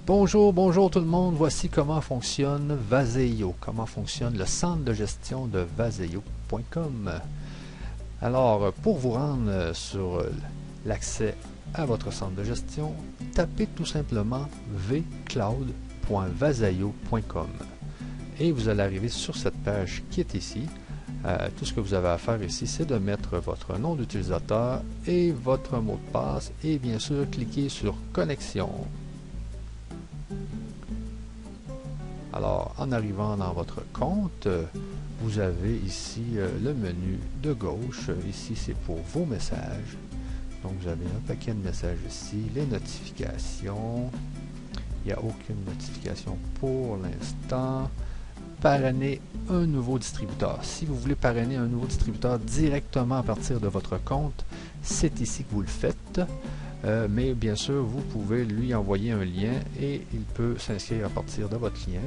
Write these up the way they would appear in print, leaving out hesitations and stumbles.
Bonjour, bonjour tout le monde. Voici comment fonctionne Vaseio, comment fonctionne le centre de gestion de vaseio.com. Alors, pour vous rendre sur l'accès à votre centre de gestion, tapez tout simplement vcloud.vaseio.com et vous allez arriver sur cette page qui est ici. Tout ce que vous avez à faire ici, c'est de mettre votre nom d'utilisateur et votre mot de passe et bien sûr cliquer sur connexion. Alors, en arrivant dans votre compte, vous avez ici le menu de gauche. Ici, c'est pour vos messages. Donc, vous avez un paquet de messages ici. Les notifications. Il n'y a aucune notification pour l'instant. Parrainer un nouveau distributeur. Si vous voulez parrainer un nouveau distributeur directement à partir de votre compte, c'est ici que vous le faites. Mais bien sûr, vous pouvez lui envoyer un lien et il peut s'inscrire à partir de votre lien.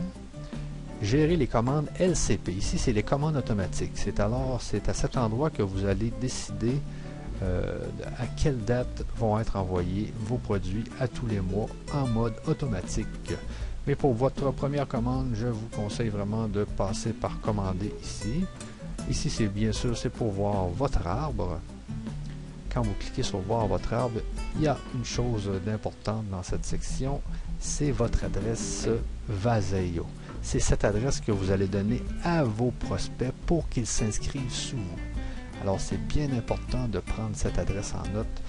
Gérer les commandes LCP. Ici, c'est les commandes automatiques. C'est à cet endroit que vous allez décider à quelle date vont être envoyés vos produits à tous les mois en mode automatique. Mais pour votre première commande, je vous conseille vraiment de passer par commander ici. Ici, c'est bien sûr, c'est pour voir votre arbre. Quand vous cliquez sur voir votre arbre, il y a une chose d'importante dans cette section, c'est votre adresse Vaseio. C'est cette adresse que vous allez donner à vos prospects pour qu'ils s'inscrivent sous vous. Alors c'est bien important de prendre cette adresse en note.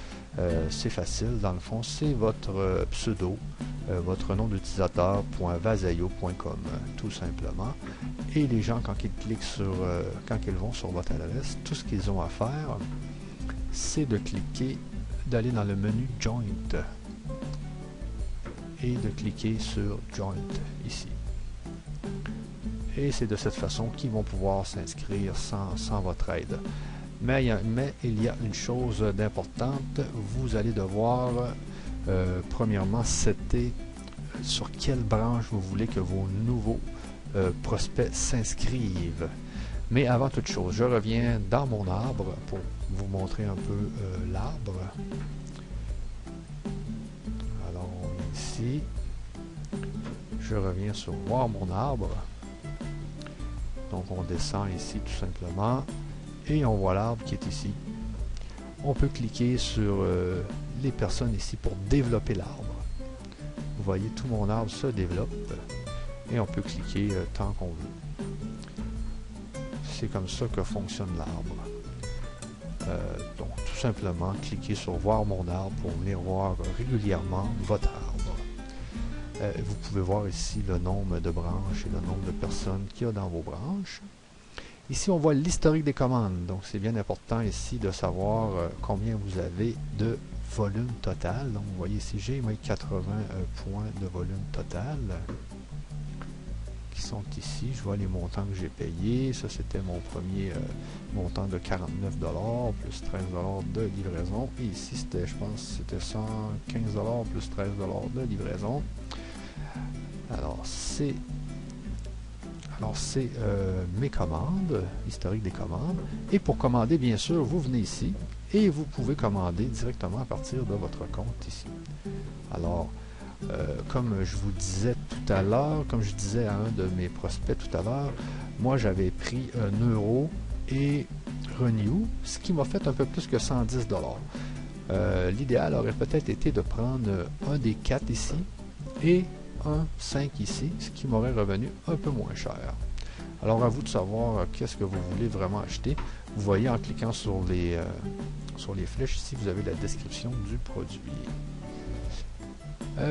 C'est facile, dans le fond, c'est votre pseudo, votre nom d'utilisateur .vaseio.com tout simplement. Et les gens, quand ils cliquent quand ils vont sur votre adresse, tout ce qu'ils ont à faire, c'est de cliquer, d'aller dans le menu Joint et de cliquer sur Joint ici. Et c'est de cette façon qu'ils vont pouvoir s'inscrire sans votre aide. Mais il y a une chose d'importante, vous allez devoir premièrement setter sur quelle branche vous voulez que vos nouveaux prospects s'inscrivent. Mais avant toute chose, je reviens dans mon arbre pour vous montrer un peu l'arbre. Alors on vient ici, je reviens sur voir mon arbre. Donc on descend ici tout simplement et on voit l'arbre qui est ici. On peut cliquer sur les personnes ici pour développer l'arbre. Vous voyez, tout mon arbre se développe et on peut cliquer tant qu'on veut. C'est comme ça que fonctionne l'arbre. Donc tout simplement cliquez sur voir mon arbre pour venir voir régulièrement votre arbre. Vous pouvez voir ici le nombre de branches et le nombre de personnes qu'il y a dans vos branches. Ici on voit l'historique des commandes, donc c'est bien important ici de savoir combien vous avez de volume total. Donc vous voyez ici j'ai mes 80 points de volume total qui sont ici. Je vois les montants que j'ai payés. Ça c'était mon premier montant de 49 $ plus 13 $ de livraison. Et ici c'était, je pense, c'était 115 $ plus 13 $ de livraison. Alors c'est mes commandes, historique des commandes. Et pour commander, bien sûr, vous venez ici et vous pouvez commander directement à partir de votre compte ici. Alors, comme je vous disais tout à l'heure, comme je disais à un de mes prospects tout à l'heure, moi j'avais pris un euro et Renew, ce qui m'a fait un peu plus que 110 $. L'idéal aurait peut-être été de prendre un des 4 ici et un 5 ici, ce qui m'aurait revenu un peu moins cher. Alors à vous de savoir qu'est-ce que vous voulez vraiment acheter. Vous voyez en cliquant sur les flèches ici, vous avez la description du produit.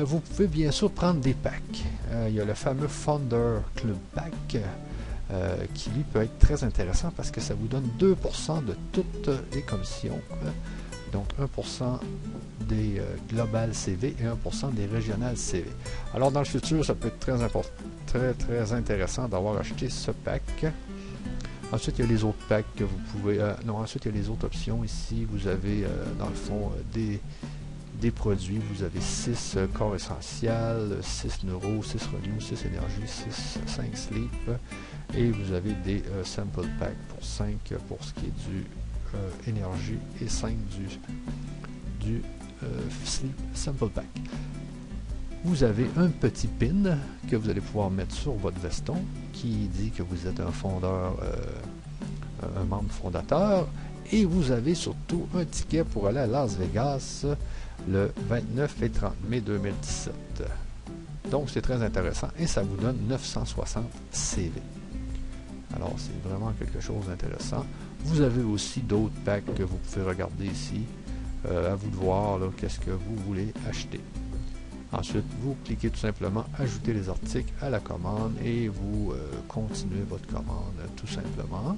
Vous pouvez bien sûr prendre des packs. Il y a le fameux Founder Club Pack qui lui peut être très intéressant parce que ça vous donne 2% de toutes les commissions. Donc 1% des Global CV et 1% des Régional CV. Alors dans le futur, ça peut être très intéressant d'avoir acheté ce pack. Ensuite, il y a les autres packs que vous pouvez... ensuite, il y a les autres options ici. Vous avez, dans le fond, des produits. Vous avez 6 corps essentiels, 6 neuro, 6 renew, 6 énergie, 5 sleep. Et vous avez des sample packs pour 5 pour ce qui est du énergie et 5 du sleep sample pack. Vous avez un petit pin que vous allez pouvoir mettre sur votre veston qui dit que vous êtes un fondeur, un membre fondateur. Et vous avez surtout un ticket pour aller à Las Vegas le 29 et 30 mai 2017. Donc c'est très intéressant et ça vous donne 960 CV. Alors c'est vraiment quelque chose d'intéressant. Vous avez aussi d'autres packs que vous pouvez regarder ici. À vous de voir qu'est-ce que vous voulez acheter. Ensuite, vous cliquez tout simplement ajouter les articles à la commande et vous continuez votre commande tout simplement.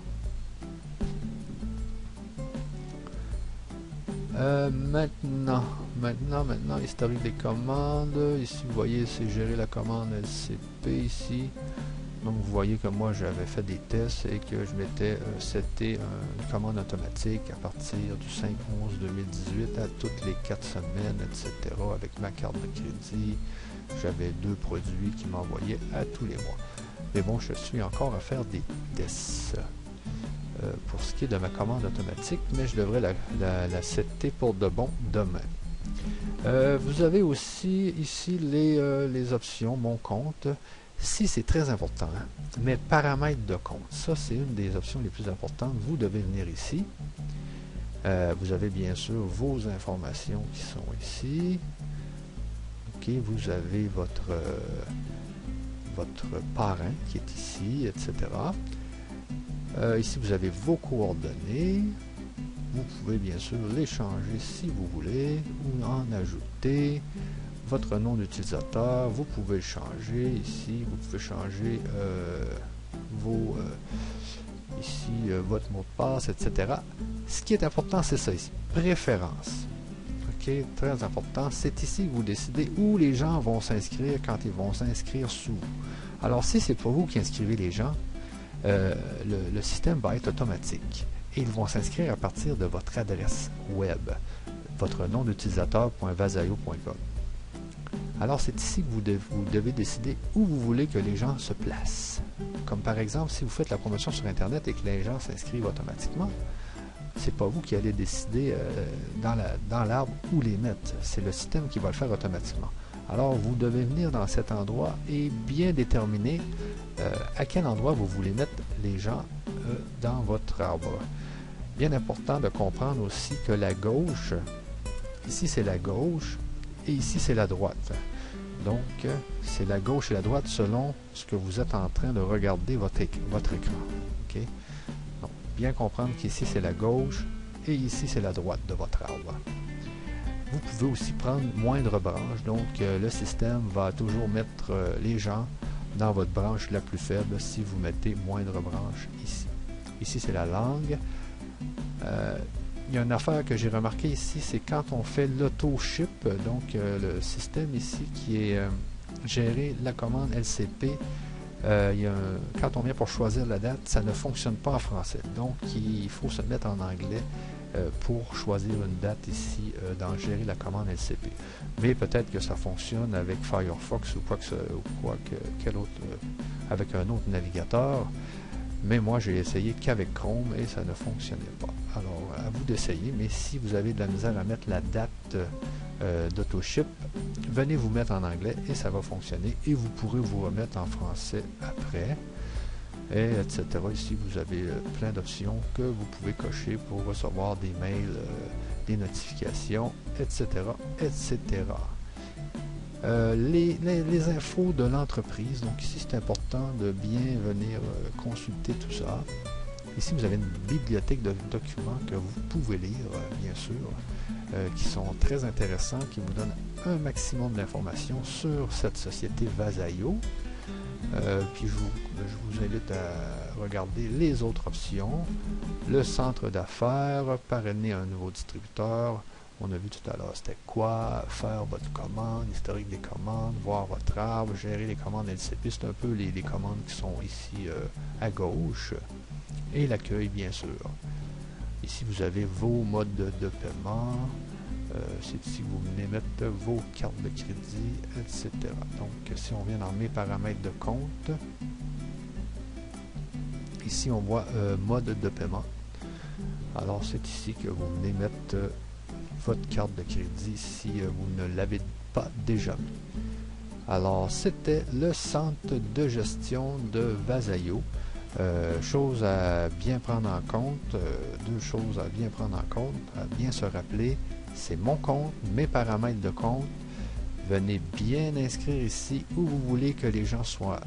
Maintenant, historique des commandes. Ici, vous voyez, c'est gérer la commande LCP ici. Donc, vous voyez que moi, j'avais fait des tests et que je m'étais seté une commande automatique à partir du 5/11/2018 à toutes les 4 semaines, etc. avec ma carte de crédit. J'avais 2 produits qui m'envoyaient à tous les mois. Mais bon, je suis encore à faire des tests. Pour ce qui est de ma commande automatique, mais je devrais la setter pour de bon demain. Vous avez aussi ici les options Mon compte. Si c'est très important, hein? Mais paramètres de compte, ça c'est une des options les plus importantes. Vous devez venir ici. Vous avez bien sûr vos informations qui sont ici. Ok, vous avez votre parrain qui est ici, etc. Ici, vous avez vos coordonnées. Vous pouvez bien sûr les changer si vous voulez ou en ajouter. Votre nom d'utilisateur, vous pouvez le changer ici. Vous pouvez changer votre mot de passe, etc. Ce qui est important, c'est ça ici. Préférence. Ok, très important. C'est ici que vous décidez où les gens vont s'inscrire quand ils vont s'inscrire sous vous. Alors, si c'est pas vous qui inscrivez les gens, le système va être automatique et ils vont s'inscrire à partir de votre adresse web, votre nom d'utilisateur.vazayo.com. Alors c'est ici que vous devez décider où vous voulez que les gens se placent. Comme par exemple, si vous faites la promotion sur Internet et que les gens s'inscrivent automatiquement, c'est pas vous qui allez décider dans l'arbre où les mettre. C'est le système qui va le faire automatiquement. Alors vous devez venir dans cet endroit et bien déterminer à quel endroit vous voulez mettre les gens dans votre arbre. Bien important de comprendre aussi que la gauche, ici c'est la gauche et ici c'est la droite. Donc c'est la gauche et la droite selon ce que vous êtes en train de regarder votre écran. Okay? Donc, bien comprendre qu'ici c'est la gauche et ici c'est la droite de votre arbre. Vous pouvez aussi prendre moindre branche, donc le système va toujours mettre les gens dans votre branche la plus faible si vous mettez moindre branche ici. Ici c'est la langue. Il y a une affaire que j'ai remarqué ici, c'est quand on fait l'auto-ship, donc le système ici qui est gérer la commande LCP, quand on vient pour choisir la date, ça ne fonctionne pas en français. Donc il faut se mettre en anglais pour choisir une date ici dans gérer la commande LCP. Mais peut-être que ça fonctionne avec Firefox ou quel autre, avec un autre navigateur. Mais moi, j'ai essayé qu'avec Chrome et ça ne fonctionnait pas. Alors, à vous d'essayer, mais si vous avez de la misère à mettre la date d'autoship, venez vous mettre en anglais et ça va fonctionner. Et vous pourrez vous remettre en français après, et etc. Ici, vous avez plein d'options que vous pouvez cocher pour recevoir des mails, des notifications, etc. etc. Les infos de l'entreprise. Donc ici, c'est important de bien venir consulter tout ça. Ici, vous avez une bibliothèque de documents que vous pouvez lire, bien sûr, qui sont très intéressants, qui vous donnent un maximum d'informations sur cette société Vazayo. Puis je vous invite à regarder les autres options. Le centre d'affaires, parrainer un nouveau distributeur. On a vu tout à l'heure c'était quoi, faire votre commande, historique des commandes, voir votre arbre, gérer les commandes LCP, c'est un peu les commandes qui sont ici à gauche. Et l'accueil, bien sûr. Ici, vous avez vos modes de paiement. C'est ici que vous venez mettre vos cartes de crédit, etc. Donc, si on vient dans mes paramètres de compte, ici, on voit mode de paiement. Alors, c'est ici que vous venez mettre votre carte de crédit si vous ne l'avez pas déjà mis. Alors, c'était le centre de gestion de Vazayo. Chose à bien prendre en compte, deux choses à bien prendre en compte, à bien se rappeler, c'est mon compte, mes paramètres de compte. Venez bien inscrire ici où vous voulez que les gens soient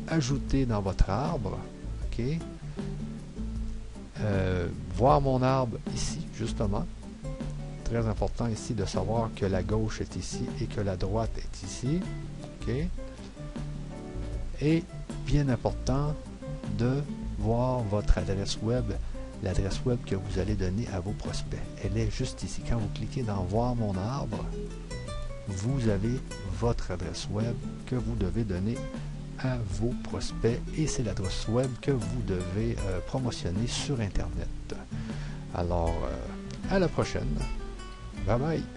ajoutés dans votre arbre. OK? Voir mon arbre ici, justement. Très important ici de savoir que la gauche est ici et que la droite est ici. OK? Et bien important de voir votre adresse web, l'adresse web que vous allez donner à vos prospects. Elle est juste ici. Quand vous cliquez dans Voir mon arbre, vous avez votre adresse web que vous devez donner à vos prospects et c'est l'adresse web que vous devez promotionner sur Internet. Alors, à la prochaine. Bye bye.